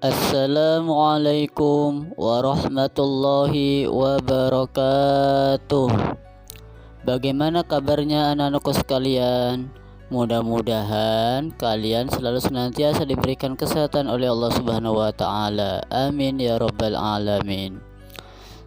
Assalamualaikum warahmatullahi wabarakatuh. Bagaimana kabarnya anak-anakku sekalian? Mudah-mudahan kalian selalu senantiasa diberikan kesehatan oleh Allah Subhanahu wa taala. Amin ya rabbal alamin.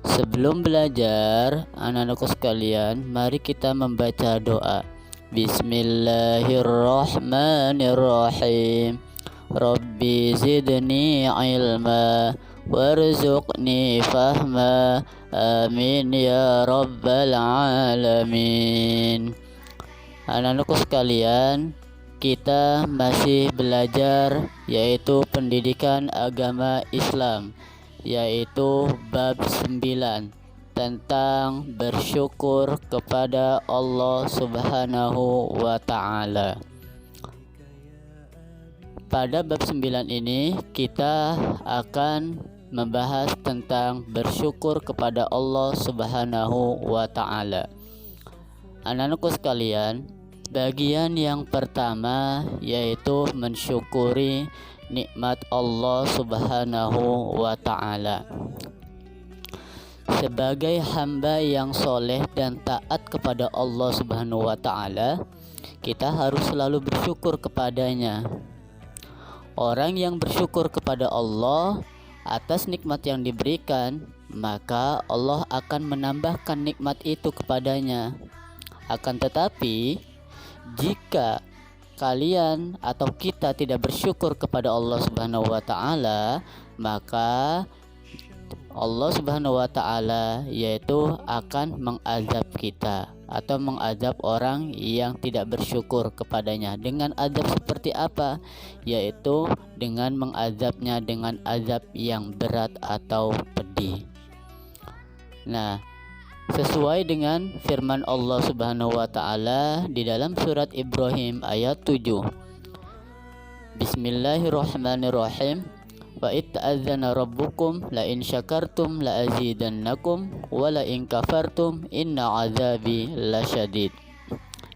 Sebelum belajar, anak-anakku sekalian, mari kita membaca doa. Bismillahirrahmanirrahim. Rabbi zidni ilma warzuqni fahma. Amin ya rabbal alamin. Anak-anakku sekalian, kita masih belajar yaitu pendidikan agama Islam, yaitu bab 9 tentang bersyukur kepada Allah Subhanahu wa taala. Pada bab 9 ini kita akan membahas tentang bersyukur kepada Allah Subhanahu wa taala. Anak-anakku sekalian, bagian yang pertama yaitu mensyukuri nikmat Allah Subhanahu wa taala. Sebagai hamba yang soleh dan taat kepada Allah Subhanahu wa taala, kita harus selalu bersyukur kepadanya. Orang yang bersyukur kepada Allah atas nikmat yang diberikan, maka Allah akan menambahkan nikmat itu kepadanya. Akan tetapi, jika kalian atau kita tidak bersyukur kepada Allah Subhanahu wa taala, maka Allah Subhanahu wa taala yaitu akan mengazab kita atau mengazab orang yang tidak bersyukur kepadanya. Dengan azab seperti apa? Yaitu dengan mengazabnya dengan azab yang berat atau pedih. Nah, sesuai dengan firman Allah Subhanahu wa taala di dalam surat Ibrahim ayat 7. Bismillahirrahmanirrahim. Wa itta'adzana rabbukum la in syakartum la azidannakum wa la in kafartum inna azabi lasyadid.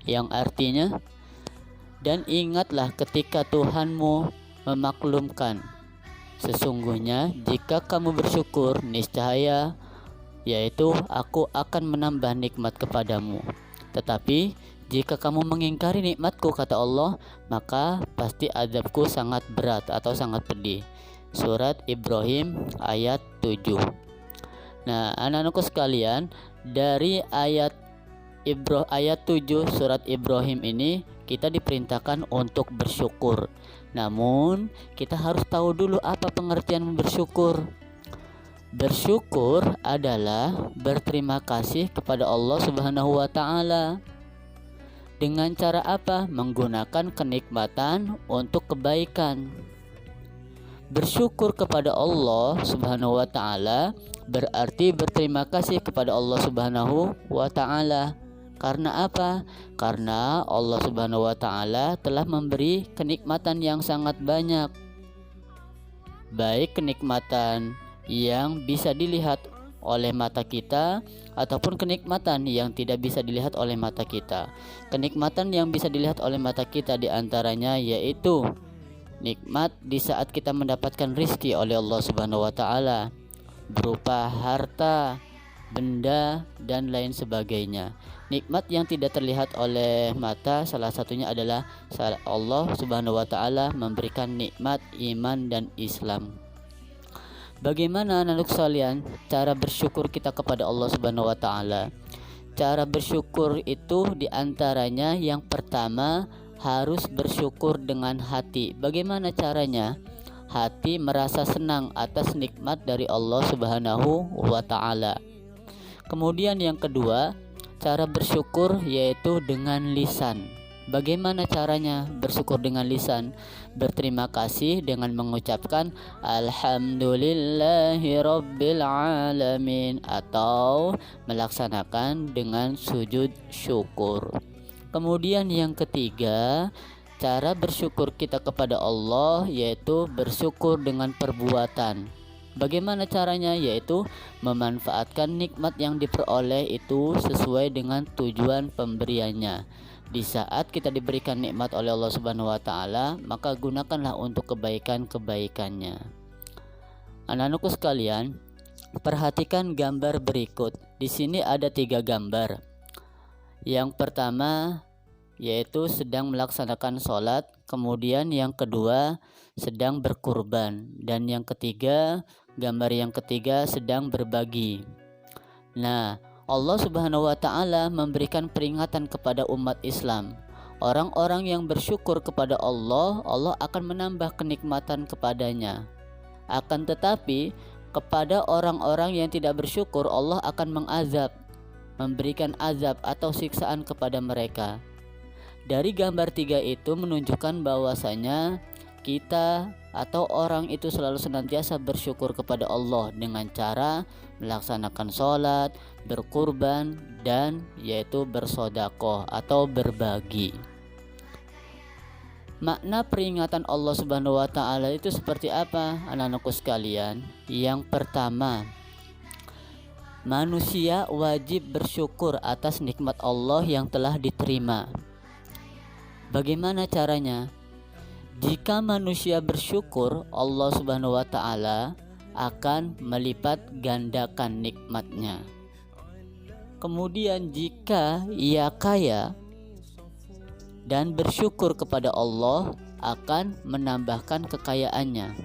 Yang artinya, dan ingatlah ketika Tuhanmu memaklumkan, sesungguhnya jika kamu bersyukur niscaya yaitu aku akan menambah nikmat kepadamu. Tetapi jika kamu mengingkari nikmatku, kata Allah, maka pasti azabku sangat berat atau sangat pedih. Surat Ibrahim ayat 7. Nah, anak-anakku sekalian, dari ayat 7 surat Ibrahim ini kita diperintahkan untuk bersyukur. Namun, kita harus tahu dulu apa pengertian bersyukur. Bersyukur adalah berterima kasih kepada Allah Subhanahu wa taala. Dengan cara apa? Menggunakan kenikmatan untuk kebaikan. Bersyukur kepada Allah Subhanahu wa taala berarti berterima kasih kepada Allah Subhanahu wa taala. Karena apa? Karena Allah Subhanahu wa taala telah memberi kenikmatan yang sangat banyak. Baik kenikmatan yang bisa dilihat oleh mata kita ataupun kenikmatan yang tidak bisa dilihat oleh mata kita. Kenikmatan yang bisa dilihat oleh mata kita diantaranya yaitu nikmat di saat kita mendapatkan rizki oleh Allah Subhanahu wa taala berupa harta, benda, dan lain sebagainya. Nikmat yang tidak terlihat oleh mata salah satunya adalah Allah Subhanahu wa taala memberikan nikmat iman dan Islam. Bagaimana anak-anak sekalian cara bersyukur kita kepada Allah Subhanahu wa taala? Cara bersyukur itu diantaranya yang pertama harus bersyukur dengan hati. Bagaimana caranya? Hati merasa senang atas nikmat dari Allah Subhanahu wa taala. Kemudian yang kedua, cara bersyukur yaitu dengan lisan. Bagaimana caranya bersyukur dengan lisan? Berterima kasih dengan mengucapkan alhamdulillahi rabbil alamin atau melaksanakan dengan sujud syukur. Kemudian yang ketiga, cara bersyukur kita kepada Allah yaitu bersyukur dengan perbuatan. Bagaimana caranya? Yaitu memanfaatkan nikmat yang diperoleh itu sesuai dengan tujuan pemberiannya. Di saat kita diberikan nikmat oleh Allah Subhanahu wa taala, maka gunakanlah untuk kebaikan-kebaikannya. Anak-anakku sekalian, perhatikan gambar berikut. Di sini ada 3 gambar. Yang pertama yaitu sedang melaksanakan sholat, kemudian yang kedua sedang berkurban, dan yang ketiga, gambar yang ketiga sedang berbagi. Nah, Allah Subhanahu wa Ta'ala memberikan peringatan kepada umat Islam. Orang-orang yang bersyukur kepada Allah, Allah akan menambah kenikmatan kepadanya. Akan tetapi, kepada orang-orang yang tidak bersyukur, Allah akan mengazab, memberikan azab atau siksaan kepada mereka. Dari gambar 3 itu menunjukkan bahwasanya kita atau orang itu selalu senantiasa bersyukur kepada Allah dengan cara melaksanakan sholat, berkurban, dan yaitu bersodakoh atau berbagi. Makna peringatan Allah Subhanahu wa Ta'ala itu seperti apa, anak-anakku sekalian? Yang pertama, manusia wajib bersyukur atas nikmat Allah yang telah diterima. Bagaimana caranya? Jika manusia bersyukur, Allah Subhanahu wa Ta'ala akan melipat gandakan nikmatnya. Kemudian jika ia kaya dan bersyukur kepada Allah, akan menambahkan kekayaannya.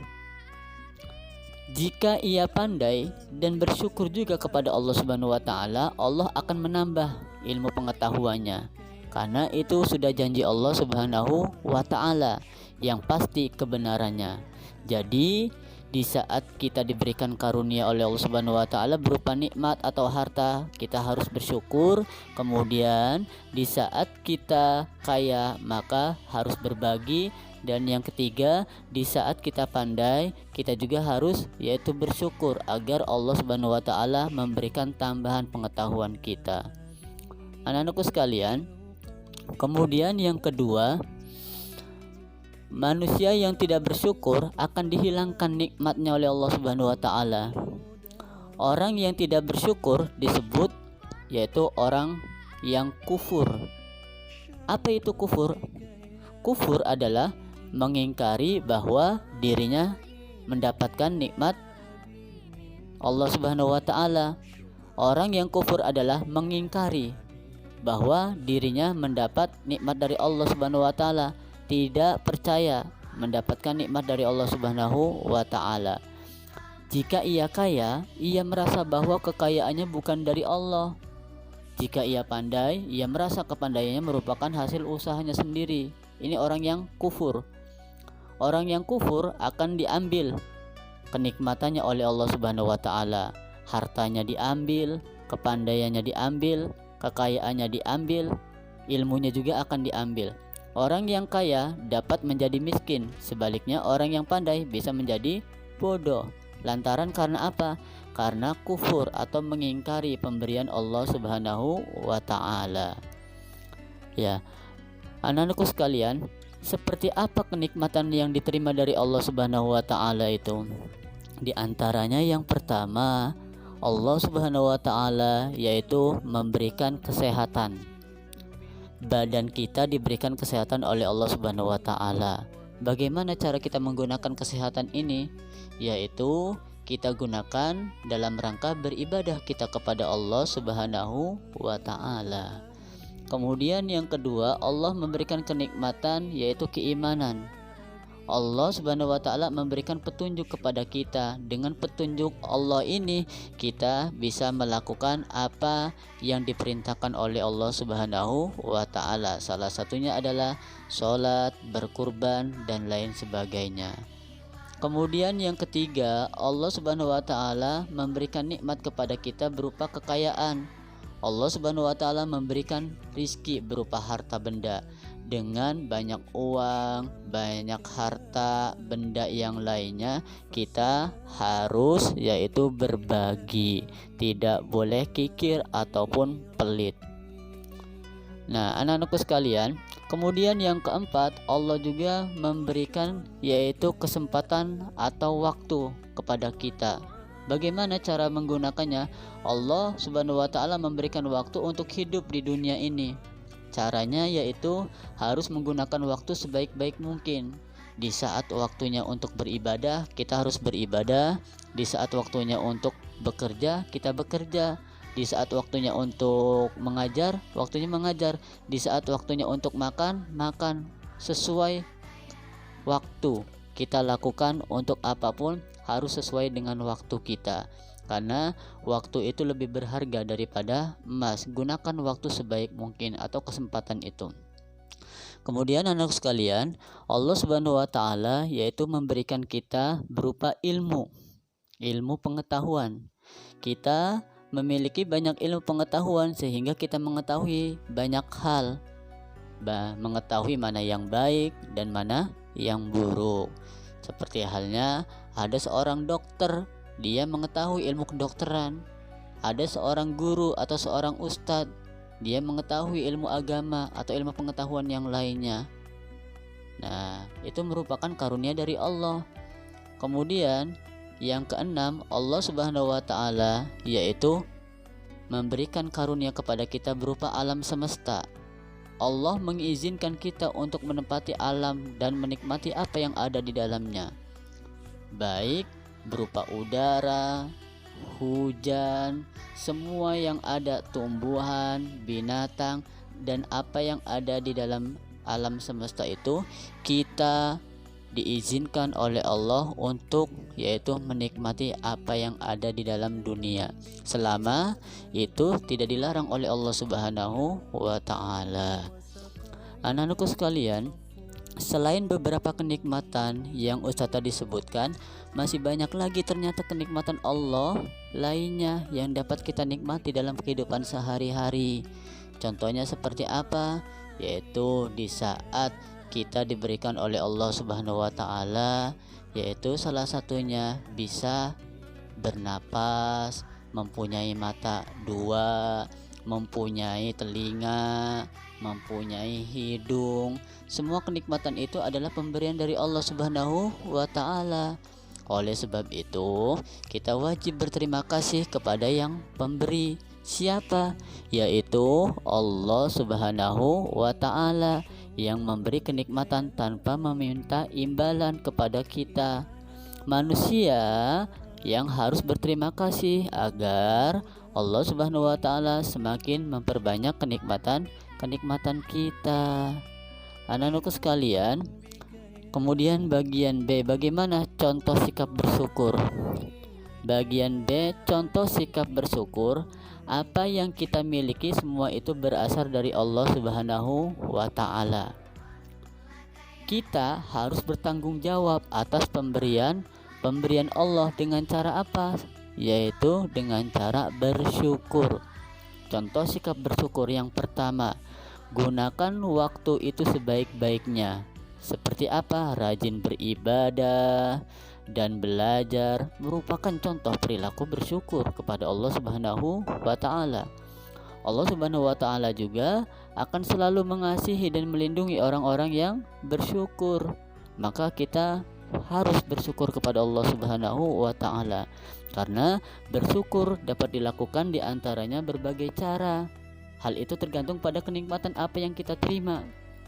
Jika ia pandai dan bersyukur juga kepada Allah Subhanahu wa Ta'ala, Allah akan menambah ilmu pengetahuannya. Karena itu sudah janji Allah Subhanahu wa Ta'ala yang pasti kebenarannya. Jadi di saat kita diberikan karunia oleh Allah Subhanahu wa Ta'ala berupa nikmat atau harta, kita harus bersyukur. Kemudian di saat kita kaya, maka harus berbagi. Dan yang ketiga, di saat kita pandai, kita juga harus yaitu bersyukur agar Allah Subhanahu wa Ta'ala memberikan tambahan pengetahuan kita. Anak-anakku sekalian, kemudian yang kedua, manusia yang tidak bersyukur akan dihilangkan nikmatnya oleh Allah Subhanahu wa Ta'ala. Orang yang tidak bersyukur disebut yaitu orang yang kufur. Apa itu kufur? Kufur adalah mengingkari bahwa dirinya mendapatkan nikmat Allah Subhanahu wa Ta'ala. Orang yang kufur adalah mengingkari bahwa dirinya mendapat nikmat dari Allah Subhanahu wa Ta'ala, tidak percaya mendapatkan nikmat dari Allah Subhanahu wa Ta'ala. Jika ia kaya, ia merasa bahwa kekayaannya bukan dari Allah. Jika ia pandai, ia merasa kepandaiannya merupakan hasil usahanya sendiri. Ini orang yang kufur. Orang yang kufur akan diambil kenikmatannya oleh Allah Subhanahu wa Ta'ala. Hartanya diambil, kepandaiannya diambil, kekayaannya diambil, ilmunya juga akan diambil. Orang yang kaya dapat menjadi miskin, sebaliknya orang yang pandai bisa menjadi bodoh. Lantaran karena apa? Karena kufur atau mengingkari pemberian Allah Subhanahu wa Ta'ala. Ya, anak-anakku sekalian, seperti apa kenikmatan yang diterima dari Allah Subhanahu wa Ta'ala itu? Di antaranya yang pertama, Allah Subhanahu wa Ta'ala yaitu memberikan kesehatan. Badan kita diberikan kesehatan oleh Allah Subhanahu wa Ta'ala. Bagaimana cara kita menggunakan kesehatan ini? Yaitu kita gunakan dalam rangka beribadah kita kepada Allah Subhanahu wa Ta'ala. Kemudian yang kedua, Allah memberikan kenikmatan yaitu keimanan. Allah Subhanahu wa Ta'ala memberikan petunjuk kepada kita. Dengan petunjuk Allah ini kita bisa melakukan apa yang diperintahkan oleh Allah Subhanahu wa Ta'ala. Salah satunya adalah sholat, berkurban, dan lain sebagainya. Kemudian yang ketiga, Allah Subhanahu wa Ta'ala memberikan nikmat kepada kita berupa kekayaan. Allah Subhanahu wa Ta'ala memberikan rizki berupa harta benda. Dengan banyak uang, banyak harta, benda yang lainnya, kita harus yaitu berbagi, tidak boleh kikir ataupun pelit. Nah, anak-anakku sekalian, kemudian yang keempat, Allah juga memberikan yaitu kesempatan atau waktu kepada kita. Bagaimana cara menggunakannya? Allah Subhanahu wa Ta'ala memberikan waktu untuk hidup di dunia ini. Caranya yaitu harus menggunakan waktu sebaik-baik mungkin. Di saat waktunya untuk beribadah, kita harus beribadah. Di saat waktunya untuk bekerja, kita bekerja. Di saat waktunya untuk mengajar, waktunya mengajar. Di saat waktunya untuk makan, makan. Sesuai waktu kita lakukan untuk apapun harus sesuai dengan waktu kita. Karena waktu itu lebih berharga daripada emas. Gunakan waktu sebaik mungkin atau kesempatan itu. Kemudian anak sekalian, Allah Subhanahu wa taala yaitu memberikan kita berupa ilmu pengetahuan. Kita memiliki banyak ilmu pengetahuan sehingga kita mengetahui banyak hal. Mengetahui mana yang baik dan mana yang buruk. Seperti halnya ada seorang dokter, dia mengetahui ilmu kedokteran. Ada seorang guru atau seorang ustadz, dia mengetahui ilmu agama atau ilmu pengetahuan yang lainnya. Nah, itu merupakan karunia dari Allah. Kemudian yang keenam, Allah Subhanahu wa taala yaitu memberikan karunia kepada kita berupa alam semesta. Allah mengizinkan kita untuk menempati alam dan menikmati apa yang ada di dalamnya, baik berupa udara, hujan, semua yang ada, tumbuhan, binatang, dan apa yang ada di dalam alam semesta itu kita diizinkan oleh Allah untuk yaitu menikmati apa yang ada di dalam dunia, selama itu tidak dilarang oleh Allah Subhanahu wa taala. Anak-anakku sekalian, selain beberapa kenikmatan yang Ustaz tadi sebutkan, masih banyak lagi ternyata kenikmatan Allah lainnya yang dapat kita nikmati dalam kehidupan sehari-hari. Contohnya seperti apa? Yaitu di saat kita diberikan oleh Allah Subhanahu wa taala, yaitu salah satunya bisa bernapas, mempunyai mata dua, mempunyai telinga, mempunyai hidung. Semua kenikmatan itu adalah pemberian dari Allah Subhanahu wa taala. Oleh sebab itu, kita wajib berterima kasih kepada yang pemberi. Siapa? Yaitu Allah Subhanahu wa taala yang memberi kenikmatan tanpa meminta imbalan kepada kita. Manusia yang harus berterima kasih agar Allah Subhanahu wa taala semakin memperbanyak kenikmatan kita. Anak-anakku sekalian, kemudian bagian B, bagaimana contoh sikap bersyukur? Bagian B, contoh sikap bersyukur. Apa yang kita miliki semua itu berasal dari Allah Subhanahu wa taala. Kita harus bertanggung jawab atas pemberian Allah dengan cara apa? Yaitu dengan cara bersyukur. Contoh sikap bersyukur yang pertama, gunakan waktu itu sebaik-baiknya. Seperti apa? Rajin beribadah dan belajar merupakan contoh perilaku bersyukur kepada Allah Subhanahu wa taala. Allah Subhanahu wa taala juga akan selalu mengasihi dan melindungi orang-orang yang bersyukur. Maka kita harus bersyukur kepada Allah Subhanahu wa taala. Karena bersyukur dapat dilakukan di antaranya berbagai cara. Hal itu tergantung pada kenikmatan apa yang kita terima.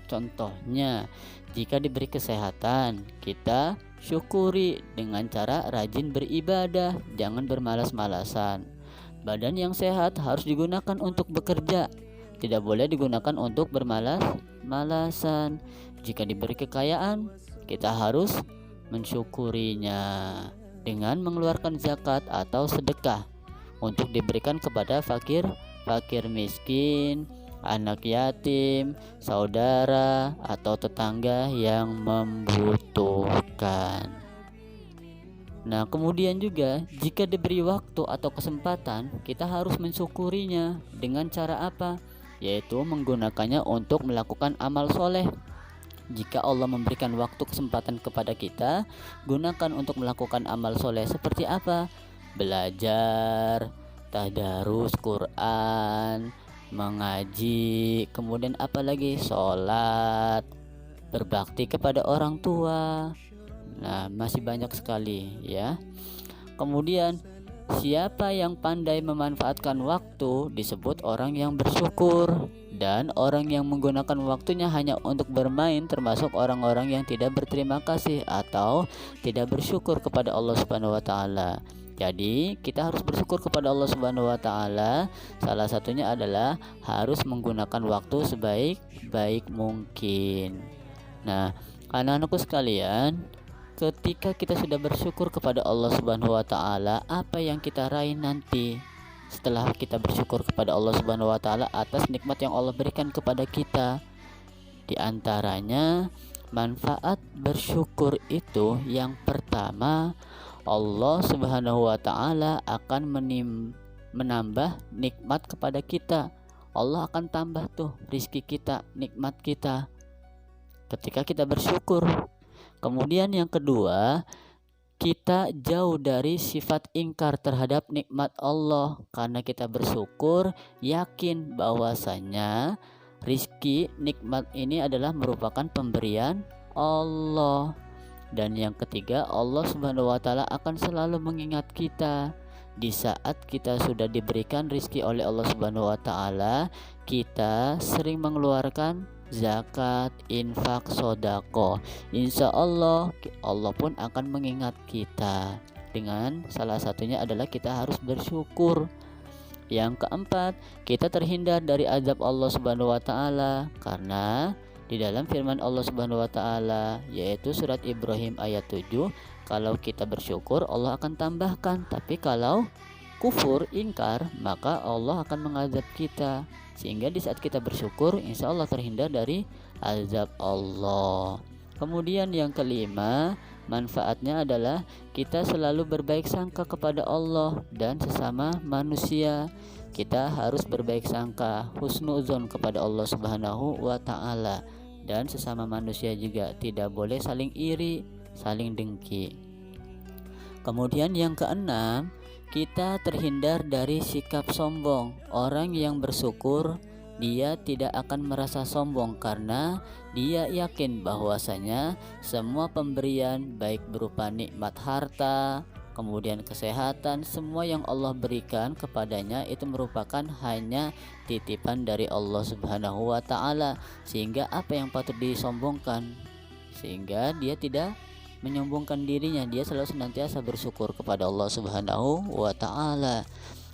Contohnya, jika diberi kesehatan, kita syukuri dengan cara rajin beribadah, jangan bermalas-malasan. Badan yang sehat harus digunakan untuk bekerja, tidak boleh digunakan untuk bermalas-malasan. Jika diberi kekayaan, kita harus mensyukurinya dengan mengeluarkan zakat atau sedekah untuk diberikan kepada fakir miskin, anak yatim, saudara, atau tetangga yang membutuhkan. Nah, kemudian juga jika diberi waktu atau kesempatan, kita harus mensyukurinya dengan cara apa? Yaitu menggunakannya untuk melakukan amal soleh. Jika Allah memberikan waktu kesempatan kepada kita, gunakan untuk melakukan amal soleh. Seperti apa? Belajar, tadarus Quran, mengaji, kemudian apalagi sholat, berbakti kepada orang tua. Nah, masih banyak sekali ya. Kemudian Siapa yang pandai memanfaatkan waktu disebut orang yang bersyukur, dan orang yang menggunakan waktunya hanya untuk bermain termasuk orang-orang yang tidak berterima kasih atau tidak bersyukur kepada Allah Subhanahu wa taala. Jadi, kita harus bersyukur kepada Allah Subhanahu wa taala. Salah satunya adalah harus menggunakan waktu sebaik-baik mungkin. Nah, anak-anakku sekalian, ketika kita sudah bersyukur kepada Allah Subhanahu wa taala, apa yang kita raih nanti setelah kita bersyukur kepada Allah Subhanahu wa taala atas nikmat yang Allah berikan kepada kita? Di antaranya manfaat bersyukur itu yang pertama, Allah Subhanahu wa taala akan menambah nikmat kepada kita. Allah akan tambah tuh rizki kita, nikmat kita ketika kita bersyukur. Kemudian yang kedua, kita jauh dari sifat ingkar terhadap nikmat Allah karena kita bersyukur, yakin bahwasanya rizki nikmat ini adalah merupakan pemberian Allah. Dan yang ketiga, Allah Subhanahu wa taala akan selalu mengingat kita di saat kita sudah diberikan rizki oleh Allah Subhanahu wa taala. Kita sering mengeluarkan zakat, infak, sodako. Insya Allah, Allah pun akan mengingat kita. Dengan salah satunya adalah kita harus bersyukur. Yang keempat, kita terhindar dari azab Allah Subhanahu wa taala karena di dalam firman Allah Subhanahu wa taala yaitu surat Ibrahim ayat 7, kalau kita bersyukur Allah akan tambahkan, tapi kalau kufur, ingkar, maka Allah akan mengazab kita. Sehingga di saat kita bersyukur, insya Allah terhindar dari azab Allah. Kemudian yang kelima, manfaatnya adalah kita selalu berbaik sangka kepada Allah dan sesama manusia. Kita harus berbaik sangka, husnuzon kepada Allah Subhanahu wa taala, dan sesama manusia juga tidak boleh saling iri, saling dengki. Kemudian yang keenam, kita terhindar dari sikap sombong. Orang yang bersyukur, dia tidak akan merasa sombong karena dia yakin bahwasanya semua pemberian baik berupa nikmat harta, kemudian kesehatan, semua yang Allah berikan kepadanya itu merupakan hanya titipan dari Allah Subhanahu wa taala. Sehingga apa yang patut disombongkan? Sehingga dia tidak menyombongkan dirinya, dia selalu senantiasa bersyukur kepada Allah Subhanahu wa taala.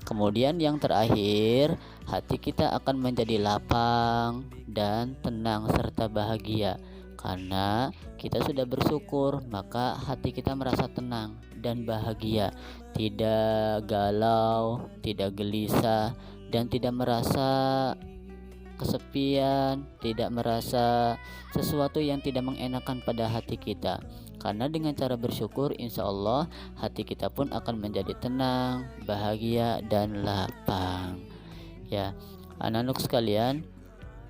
Kemudian yang terakhir, hati kita akan menjadi lapang dan tenang serta bahagia. Karena kita sudah bersyukur, maka hati kita merasa tenang dan bahagia, tidak galau, tidak gelisah, dan tidak merasa kesepian, tidak merasa sesuatu yang tidak mengenakan pada hati kita. Karena dengan cara bersyukur, insya Allah hati kita pun akan menjadi tenang, bahagia, dan lapang. Ya, anak-anak sekalian,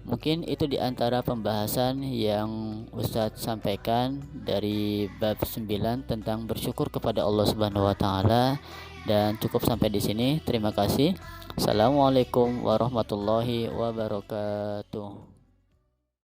mungkin itu diantara pembahasan yang Ustadz sampaikan dari bab 9 tentang bersyukur kepada Allah Subhanahu wa taala, dan cukup sampai di sini. Terima kasih. Assalamualaikum warahmatullahi wabarakatuh.